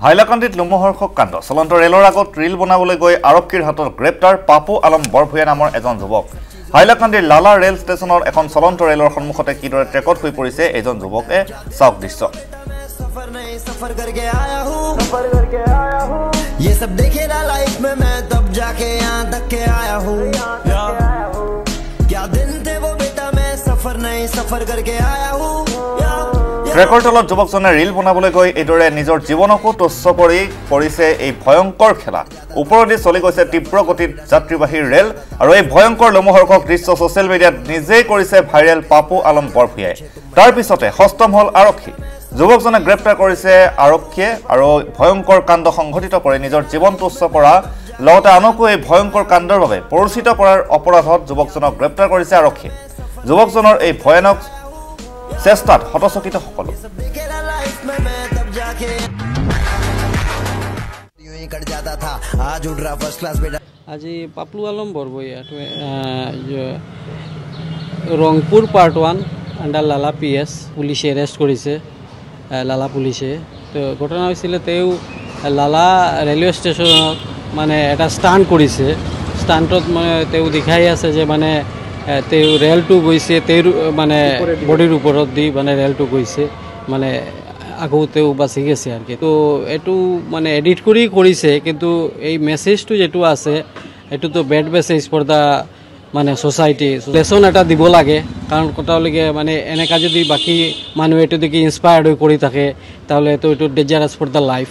হাইলাকান্দিত লোমহৰ্ষক কাণ্ড চলন্ত ৰেলৰ আগত ৰিল বনাবলৈ গৈ আৰক্ষীৰ হাতত গ্ৰেপ্তাৰ পাপু আলম বৰভূঞা নামৰ এজন যুৱক হাইলাকান্দিৰ লালা ৰেল ষ্টেচনৰ এখন চলন্ত ৰেলৰ সন্মুখতে কিদৰে ট্ৰেকত হৈ পৰিছে এজন যুৱকে চাওক দৃশ্য सफर करके आया हूं ये सब देखे ना लाइफ में मैं तब जाके यहां तक के आया हूं क्या दिन थे वो बेटा मैं सफर नहीं सफर करके आया हूं ট্ৰেকৰ তলত যুৱকজনে ৰিল বনাবলৈ গৈ এইদৰে নিজৰ জীৱনকো তুচ্ছ কৰি পৰিছে এই ভয়ংকৰ খেলা ওপৰেদি চলি গৈছে তীব্ৰ গতিত যাত্ৰীবাহী ৰেল আৰু এই ভয়ংকৰ লোমহৰ্ষক দৃশ্য ছ'চিয়েল মিডিয়াত নিজেই কৰিছে ভাইৰেল পাপু আলম বৰভূঞাই তাৰ পিছতে হস্তম হ'ল আৰক্ষী যুৱকজনে গ্ৰেপ্তাৰ কৰিছে আৰক্ষীয়ে আৰু ভয়ংকৰ কাণ্ড সংঘটিত কৰি নিজৰ জীৱন তুচ্ছ কৰা লগতে আনকো এই ভয়ংকৰ কাণ্ডৰ বাবে পৰিচিত কৰাৰ অপৰাধত যুৱকজনক গ্ৰেপ্তাৰ কৰিছে আৰক্ষীয়ে যুৱকজনৰ এই ভয়ানক চেষ্টাত হতচকিত সকলো আজি Paplu Alam Barbhuiya Rangpur part 1 under Lala PS পুলিচে এৰেষ্ট কৰিছে লালা পুলিচে তো ঘটনা হৈছিলে তেওঁ লালা ৰেলৱে ষ্টেচনত মানে এটা ষ্টাণ্ট কৰিছে ষ্টাণ্টত মানে তেওঁ দেখাই আছে যে মানে তেওঁ ৰেলটো গৈছে তেওঁৰ মানে বডিৰ ওপৰত দি মানে ৰেলটো গৈছে মানে আকৌ তেওঁ বাচি গৈছে আৰু কি তো এইটো মানে এডিট কৰি কৰিছে কিন্তু এই মেছেজটো যেটো আছে এইটোতো বেড মেছেজ ফৰ দা মানে সোসাইটি লেসন এটা দিব লাগে কাৰণ কটালৈকে মানে এনেকা যদি বাকি মানুহ এটো দেখি ইনস্পায়াৰ্ড হৈ কৰি থাকে তাহলে তো এটো ডেঞ্জাৰাস ফৰ দা লাইফ